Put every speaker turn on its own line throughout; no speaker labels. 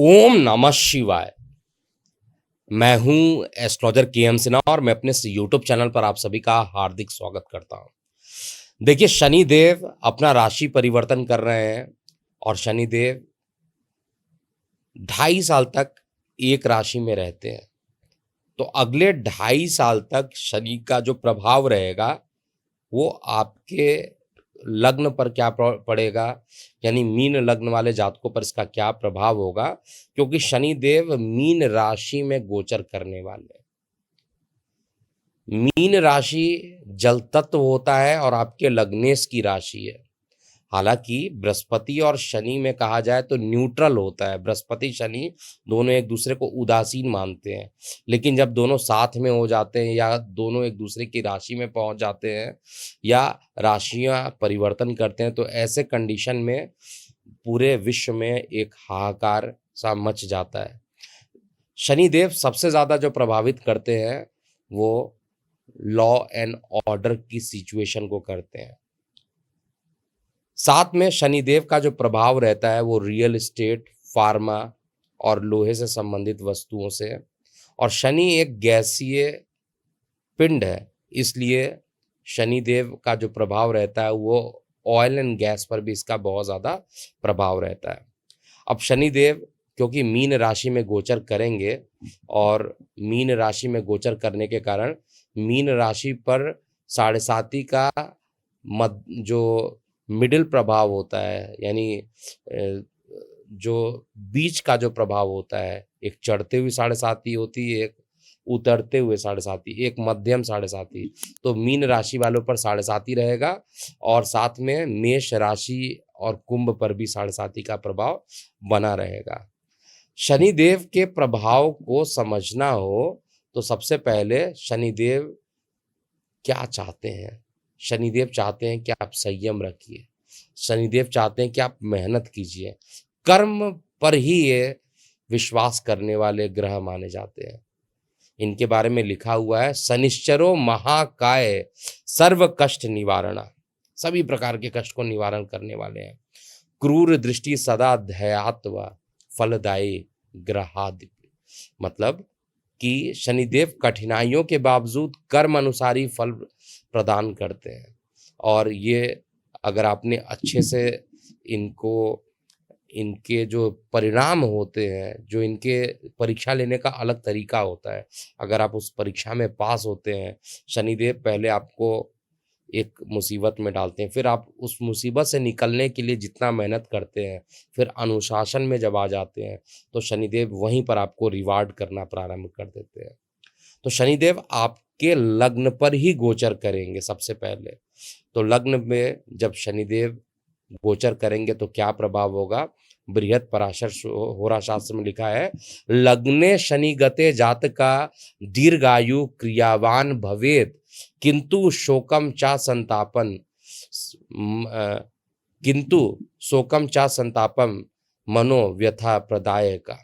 ओम नमः शिवाय। मैं हूं एस्ट्रोलॉजर के.एम. सिन्हा और मैं अपने इस यूट्यूब चैनल पर आप सभी का हार्दिक स्वागत करता हूं। देखिए, शनि देव अपना राशि परिवर्तन कर रहे हैं और शनि देव 2.5 साल तक एक राशि में रहते हैं। तो अगले 2.5 साल तक शनि का जो प्रभाव रहेगा वो आपके लग्न पर क्या पड़ेगा, यानी मीन लग्न वाले जातकों पर इसका क्या प्रभाव होगा, क्योंकि शनि देव मीन राशि में गोचर करने वाले हैं। मीन राशि जल तत्व होता है और आपके लग्नेश की राशि है। हालांकि बृहस्पति और शनि में कहा जाए तो न्यूट्रल होता है। बृहस्पति शनि दोनों एक दूसरे को उदासीन मानते हैं, लेकिन जब दोनों साथ में हो जाते हैं या दोनों एक दूसरे की राशि में पहुंच जाते हैं या राशियां परिवर्तन करते हैं तो ऐसे कंडीशन में पूरे विश्व में एक हाहाकार सा मच जाता है। शनिदेव सबसे ज़्यादा जो प्रभावित करते हैं वो लॉ एंड ऑर्डर की सिचुएशन को करते हैं। साथ में शनिदेव का जो प्रभाव रहता है वो रियल एस्टेट, फार्मा और लोहे से संबंधित वस्तुओं से। और शनि एक गैसीय पिंड है, इसलिए शनिदेव का जो प्रभाव रहता है वो ऑयल एंड गैस पर भी इसका बहुत ज़्यादा प्रभाव रहता है। अब शनिदेव क्योंकि मीन राशि में गोचर करेंगे और मीन राशि में गोचर करने के कारण मीन राशि पर 7.5 का जो मिडिल प्रभाव होता है, यानी जो बीच का जो प्रभाव होता है, एक चढ़ते हुए 7.5 होती है, एक उतरते हुए 7.5, एक मध्यम 7.5। तो मीन राशि वालों पर 7.5 रहेगा और साथ में मेष राशि और कुंभ पर भी 7.5 का प्रभाव बना रहेगा। शनिदेव के प्रभाव को समझना हो तो सबसे पहले शनिदेव क्या चाहते हैं। शनिदेव चाहते हैं कि आप संयम रखिए। शनिदेव चाहते हैं कि आप मेहनत कीजिए। कर्म पर ही ये विश्वास करने वाले ग्रह माने जाते हैं। इनके बारे में लिखा हुआ है, शनिश्चरो महाकाय सर्व कष्ट निवारणा। सभी प्रकार के कष्ट को निवारण करने वाले हैं। क्रूर दृष्टि सदा धयात्व फलदायी ग्रहाधिपति। मतलब कि शनिदेव कठिनाइयों के बावजूद कर्म अनुसारी फल प्रदान करते हैं। और ये अगर आपने अच्छे से इनके जो परिणाम होते हैं, जो इनके परीक्षा लेने का अलग तरीका होता है, अगर आप उस परीक्षा में पास होते हैं, शनिदेव पहले आपको एक मुसीबत में डालते हैं, फिर आप उस मुसीबत से निकलने के लिए जितना मेहनत करते हैं, फिर अनुशासन में जब आ जाते हैं तो शनिदेव वहीं पर आपको रिवार्ड करना प्रारंभ कर देते हैं। तो शनिदेव आपके लग्न पर ही गोचर करेंगे सबसे पहले। तो लग्न में जब शनिदेव गोचर करेंगे तो क्या प्रभाव होगा। बृहत पराशर होरा शास्त्र में लिखा है, लग्ने शनि गते जात का दीर्घायु क्रियावान भवेत किंतु शोकम चा संतापन किंतु शोकम चा संतापम मनो व्यथा प्रदायका।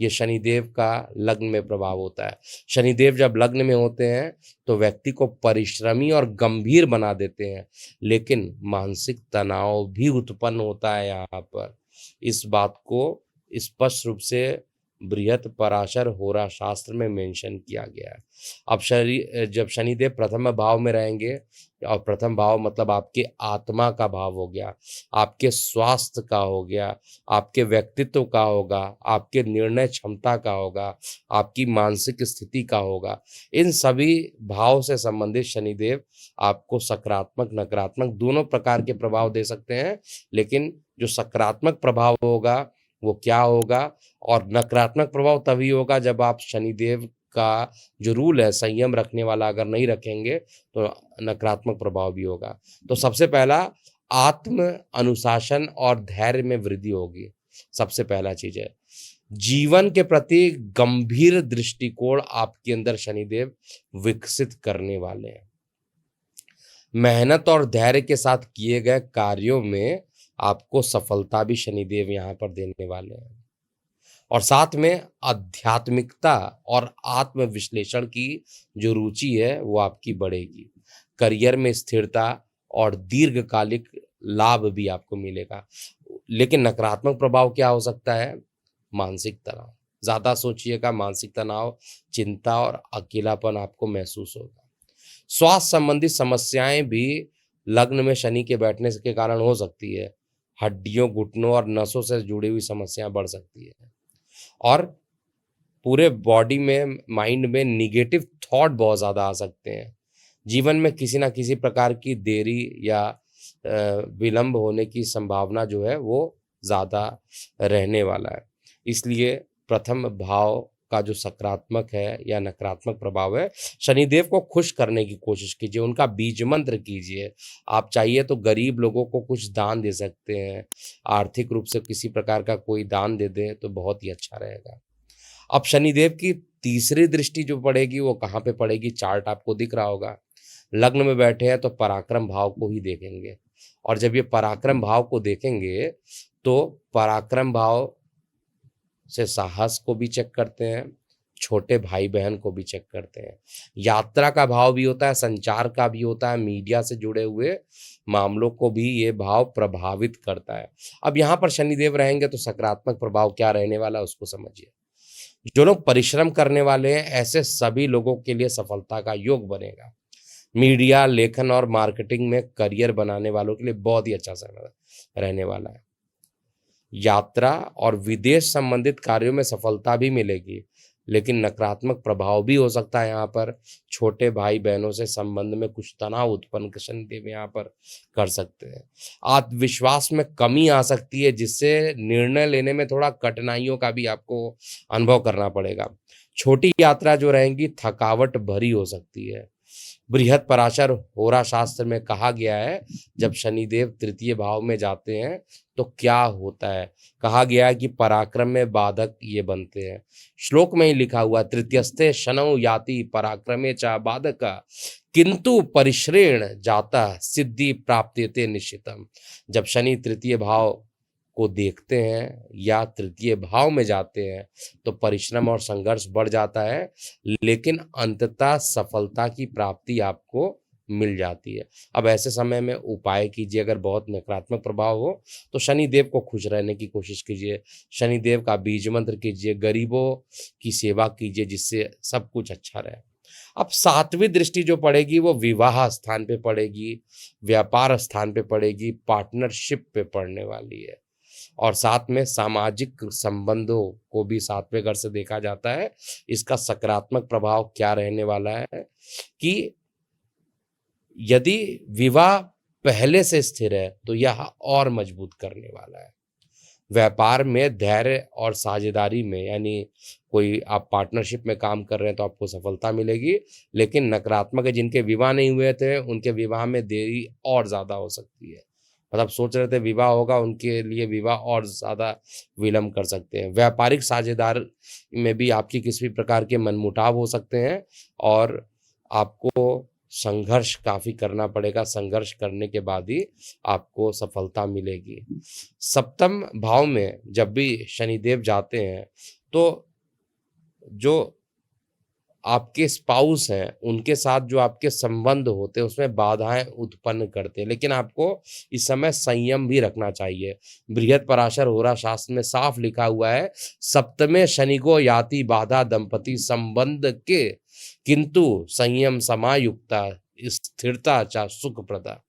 ये शनिदेव का लग्न में प्रभाव होता है। शनिदेव जब लग्न में होते हैं तो व्यक्ति को परिश्रमी और गंभीर बना देते हैं, लेकिन मानसिक तनाव भी उत्पन्न होता है यहाँ पर। इस बात को स्पष्ट रूप से बृहत पराशर होरा शास्त्र में मेंशन किया गया है। अब जब शनिदेव प्रथम भाव में रहेंगे, और प्रथम भाव मतलब आपके आत्मा का भाव हो गया, आपके स्वास्थ्य का हो गया, आपके व्यक्तित्व का होगा, आपके निर्णय क्षमता का होगा, आपकी मानसिक स्थिति का होगा। इन सभी भाव से संबंधित शनिदेव आपको सकारात्मक नकारात्मक दोनों प्रकार के प्रभाव दे सकते हैं। लेकिन जो सकारात्मक प्रभाव होगा वो क्या होगा, और नकारात्मक प्रभाव तभी होगा जब आप शनिदेव का जो रूल है संयम रखने वाला अगर नहीं रखेंगे तो नकारात्मक प्रभाव भी होगा। तो सबसे पहला आत्म अनुशासन और धैर्य में वृद्धि होगी। सबसे पहला चीज है जीवन के प्रति गंभीर दृष्टिकोण आपके अंदर शनिदेव विकसित करने वाले हैं। मेहनत और धैर्य के साथ किए गए कार्यों में आपको सफलता भी शनिदेव यहाँ पर देने वाले हैं। और साथ में आध्यात्मिकता और आत्म विश्लेषण की जो रुचि है वो आपकी बढ़ेगी। करियर में स्थिरता और दीर्घकालिक लाभ भी आपको मिलेगा। लेकिन नकारात्मक प्रभाव क्या हो सकता है, मानसिक तनाव, ज़्यादा सोचिएगा, मानसिक तनाव, चिंता और अकेलापन आपको महसूस होगा। स्वास्थ्य संबंधी समस्याएं भी लग्न में शनि के बैठने के कारण हो सकती है। हड्डियों, घुटनों और नसों से जुड़ी हुई समस्याएं बढ़ सकती है और पूरे बॉडी में, माइंड में निगेटिव थॉट बहुत ज़्यादा आ सकते हैं। जीवन में किसी ना किसी प्रकार की देरी या विलंब होने की संभावना जो है वो ज़्यादा रहने वाला है। इसलिए प्रथम भाव का जो सकारात्मक है या नकारात्मक प्रभाव है, शनिदेव को खुश करने की कोशिश कीजिए, उनका बीज मंत्र कीजिए। आप चाहिए तो गरीब लोगों को कुछ दान दे सकते हैं, आर्थिक रूप से किसी प्रकार का कोई दान दे दें तो बहुत ही अच्छा रहेगा। अब शनिदेव की तीसरी दृष्टि जो पड़ेगी वो कहाँ पे पड़ेगी, चार्ट आपको दिख रहा होगा। लग्न में बैठे हैं तो पराक्रम भाव को ही देखेंगे और जब ये पराक्रम भाव को देखेंगे तो पराक्रम भाव से साहस को भी चेक करते हैं, छोटे भाई बहन को भी चेक करते हैं। यात्रा का भाव भी होता है, संचार का भी होता है, मीडिया से जुड़े हुए मामलों को भी ये भाव प्रभावित करता है। अब यहाँ पर शनिदेव रहेंगे तो सकारात्मक प्रभाव क्या रहने वाला है उसको समझिए। जो लोग परिश्रम करने वाले हैं ऐसे सभी लोगों के लिए सफलता का योग बनेगा। मीडिया, लेखन और मार्केटिंग में करियर बनाने वालों के लिए बहुत ही अच्छा समय रहने वाला है। यात्रा और विदेश संबंधित कार्यों में सफलता भी मिलेगी, लेकिन नकारात्मक प्रभाव भी हो सकता है। यहाँ पर छोटे भाई बहनों से संबंध में कुछ तनाव उत्पन्न शनिदेव यहाँ पर कर सकते हैं। आत्मविश्वास में कमी आ सकती है, जिससे निर्णय लेने में थोड़ा कठिनाइयों का भी आपको अनुभव करना पड़ेगा। छोटी यात्रा जो रहेंगी थकावट भरी हो सकती है। बृहद पराशर होरा शास्त्र में कहा गया है, जब शनिदेव तृतीय भाव में जाते हैं तो क्या होता है। कहा गया है कि पराक्रम में बाधक ये बनते हैं। श्लोक में ही लिखा हुआ, तृतीयस्थे शनौ याति पराक्रमे च बाधक किंतु परिश्रेण जाता सिद्धि प्राप्यते निश्चितम। जब शनि तृतीय भाव को देखते हैं या तृतीय भाव में जाते हैं तो परिश्रम और संघर्ष बढ़ जाता है, लेकिन अंततः सफलता की प्राप्ति आपको मिल जाती है। अब ऐसे समय में उपाय कीजिए। अगर बहुत नकारात्मक प्रभाव हो तो शनिदेव को खुश रहने की कोशिश कीजिए, शनिदेव का बीज मंत्र कीजिए, गरीबों की सेवा कीजिए, जिससे सब कुछ अच्छा रहे। अब सातवीं दृष्टि जो पड़ेगी वो विवाह स्थान पे पड़ेगी, व्यापार स्थान पे पड़ेगी, पार्टनरशिप पे पड़ने वाली है और साथ में सामाजिक संबंधों को भी सातवें घर से देखा जाता है। इसका सकारात्मक प्रभाव क्या रहने वाला है कि यदि विवाह पहले से स्थिर है तो यह और मजबूत करने वाला है। व्यापार में धैर्य और साझेदारी में, यानी कोई आप पार्टनरशिप में काम कर रहे हैं तो आपको सफलता मिलेगी, लेकिन नकारात्मक है, जिनके विवाह नहीं हुए थे उनके विवाह में देरी और ज़्यादा हो सकती है। मतलब सोच रहे थे विवाह होगा, उनके लिए विवाह और ज़्यादा विलंब कर सकते हैं। व्यापारिक साझेदार में भी आपकी किसी भी प्रकार के मनमुटाव हो सकते हैं और आपको संघर्ष काफ़ी करना पड़ेगा। संघर्ष करने के बाद ही आपको सफलता मिलेगी। सप्तम भाव में जब भी शनिदेव जाते हैं तो जो आपके स्पाउस हैं उनके साथ जो आपके संबंध होते हैं उसमें बाधाएं उत्पन्न करते हैं, लेकिन आपको इस समय संयम भी रखना चाहिए। बृहद पराशर होरा शास्त्र में साफ लिखा हुआ है, सप्तमे शनि को याति बाधा दंपति संबंध के किंतु संयम समायुक्ता स्थिरता चा सुख प्रदा।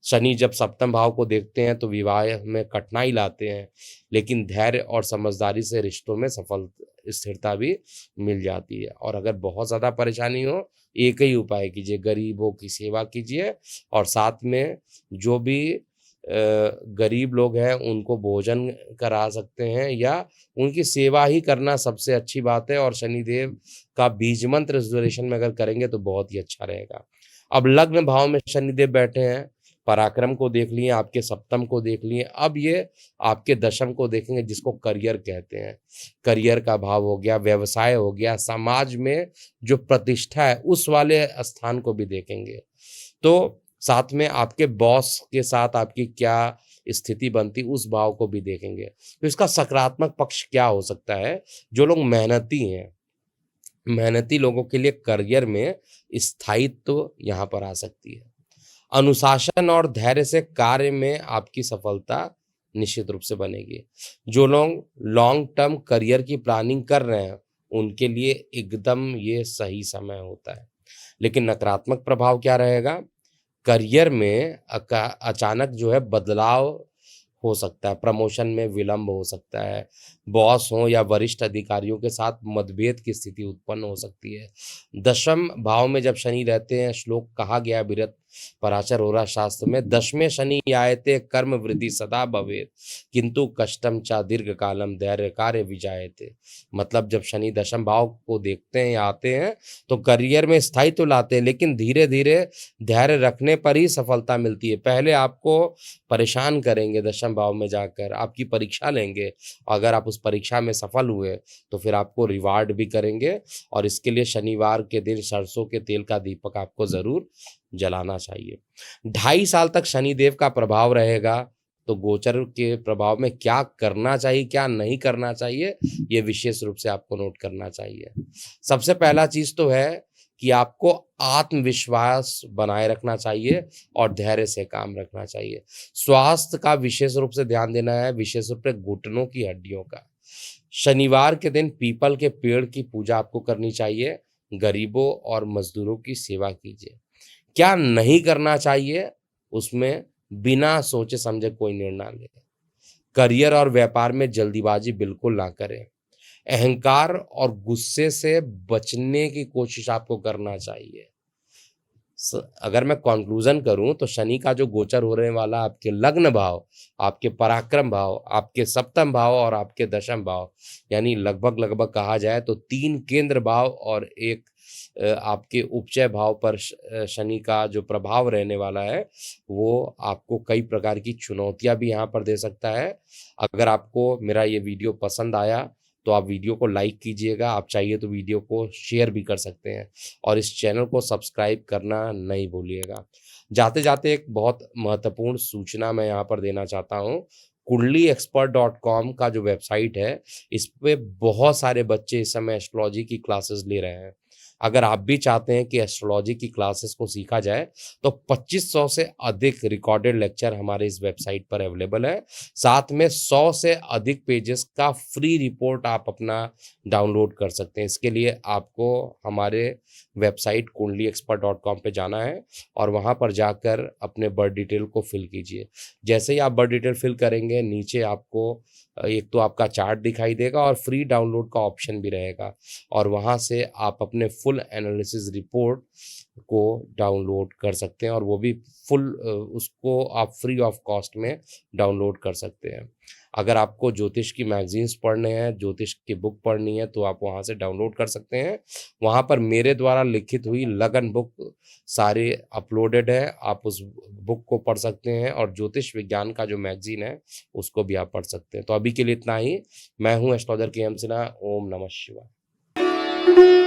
शनि जब सप्तम भाव को देखते हैं तो विवाह में कठिनाई लाते हैं, लेकिन धैर्य और समझदारी से रिश्तों में सफल स्थिरता भी मिल जाती है। और अगर बहुत ज़्यादा परेशानी हो, एक ही उपाय कीजिए, गरीबों की सेवा कीजिए और साथ में जो भी गरीब लोग हैं उनको भोजन करा सकते हैं या उनकी सेवा ही करना सबसे अच्छी बात है। और शनिदेव का बीज मंत्र इस ड्यूरेशन में अगर करेंगे तो बहुत ही अच्छा रहेगा। अब लग्न भाव में शनिदेव बैठे हैं, पराक्रम को देख लिए, आपके सप्तम को देख लिए, अब ये आपके दशम को देखेंगे जिसको करियर कहते हैं। करियर का भाव हो गया, व्यवसाय हो गया, समाज में जो प्रतिष्ठा है उस वाले स्थान को भी देखेंगे। तो साथ में आपके बॉस के साथ आपकी क्या स्थिति बनती उस भाव को भी देखेंगे। तो इसका सकारात्मक पक्ष क्या हो सकता है, जो लोग मेहनती हैं, मेहनती लोगों के लिए करियर में स्थायित्व यहाँ पर आ सकती है। अनुशासन और धैर्य से कार्य में आपकी सफलता निश्चित रूप से बनेगी। जो लोग लॉन्ग टर्म करियर की प्लानिंग कर रहे हैं उनके लिए एकदम ये सही समय होता है। लेकिन नकारात्मक प्रभाव क्या रहेगा? करियर में अचानक जो है बदलाव हो सकता है, प्रमोशन में विलंब हो सकता है, बॉस हो या वरिष्ठ अधिकारियों के साथ मतभेद की स्थिति उत्पन्न हो सकती है। दशम भाव में जब शनि रहते हैं, श्लोक कहा गया है विरत पराशर हो रहा शास्त्र में, दशमे शनि आयते कर्म वृद्धि सदा भवेत् किंतु कष्टम चा दीर्घ कालम धैर्य कार्य विजायते। मतलब जब शनि दशम भाव को देखते हैं या आते हैं तो करियर में स्थायित्व लाते हैं, लेकिन धीरे धीरे धैर्य रखने पर ही सफलता मिलती है। पहले आपको परेशान करेंगे, दशम भाव में जाकर आपकी परीक्षा लेंगे, अगर आप उस परीक्षा में सफल हुए तो फिर आपको रिवार्ड भी करेंगे। और इसके लिए शनिवार के दिन सरसों के तेल का दीपक आपको जरूर जलाना चाहिए। 2.5 साल तक शनिदेव का प्रभाव रहेगा, तो गोचर के प्रभाव में क्या करना चाहिए क्या नहीं करना चाहिए ये विशेष रूप से आपको नोट करना चाहिए। सबसे पहला चीज तो है कि आपको आत्मविश्वास बनाए रखना चाहिए और धैर्य से काम रखना चाहिए। स्वास्थ्य का विशेष रूप से ध्यान देना है, विशेष रूप से घुटनों की हड्डियों का। शनिवार के दिन पीपल के पेड़ की पूजा आपको करनी चाहिए। गरीबों और मजदूरों की सेवा कीजिए। क्या नहीं करना चाहिए, उसमें बिना सोचे समझे कोई निर्णय ले। करियर और व्यापार में जल्दीबाजी बिल्कुल ना करें। अहंकार और गुस्से से बचने की कोशिश आपको करना चाहिए। अगर मैं कंक्लूजन करूं तो शनि का जो गोचर होने वाला आपके लग्न भाव, आपके पराक्रम भाव, आपके सप्तम भाव और आपके दशम भाव, यानी लगभग कहा जाए तो 3 केंद्र भाव और एक आपके उपचय भाव पर शनि का जो प्रभाव रहने वाला है वो आपको कई प्रकार की चुनौतियां भी यहाँ पर दे सकता है। अगर आपको मेरा ये वीडियो पसंद आया तो आप वीडियो को लाइक कीजिएगा, आप चाहिए तो वीडियो को शेयर भी कर सकते हैं और इस चैनल को सब्सक्राइब करना नहीं भूलिएगा। जाते जाते एक बहुत महत्वपूर्ण सूचना मैं यहाँ पर देना चाहता हूँ। kundliexpert.com का जो वेबसाइट है, इस पे बहुत सारे बच्चे इस समय एस्ट्रोलॉजी की क्लासेस ले रहे हैं। अगर आप भी चाहते हैं कि एस्ट्रोलॉजी की क्लासेस को सीखा जाए तो 2500 से अधिक रिकॉर्डेड लेक्चर हमारे इस वेबसाइट पर अवेलेबल है। साथ में 100 से अधिक पेजेस का फ्री रिपोर्ट आप अपना डाउनलोड कर सकते हैं। इसके लिए आपको हमारे वेबसाइट kundliexpert.com पे जाना है और वहाँ पर जाकर अपने बर्थ डिटेल को फिल कीजिए। जैसे ही आप बर्थ डिटेल फिल करेंगे, नीचे आपको एक तो आपका चार्ट दिखाई देगा और फ्री डाउनलोड का ऑप्शन भी रहेगा और वहाँ से आप अपने फुल एनालिसिस रिपोर्ट को डाउनलोड कर सकते हैं और वो भी फुल उसको आप फ्री ऑफ कॉस्ट में डाउनलोड कर सकते हैं। अगर आपको ज्योतिष की मैगजीन्स पढ़ने हैं, ज्योतिष की बुक पढ़नी है तो आप वहाँ से डाउनलोड कर सकते हैं। वहाँ पर मेरे द्वारा लिखित हुई लगन बुक सारे अपलोडेड है, आप उस बुक को पढ़ सकते हैं और ज्योतिष विज्ञान का जो मैगजीन है उसको भी आप पढ़ सकते हैं। तो अभी के लिए इतना ही। मैं हूँ एस्ट्रोलॉजर के एम सिन्हा। ओम नमः शिवाय।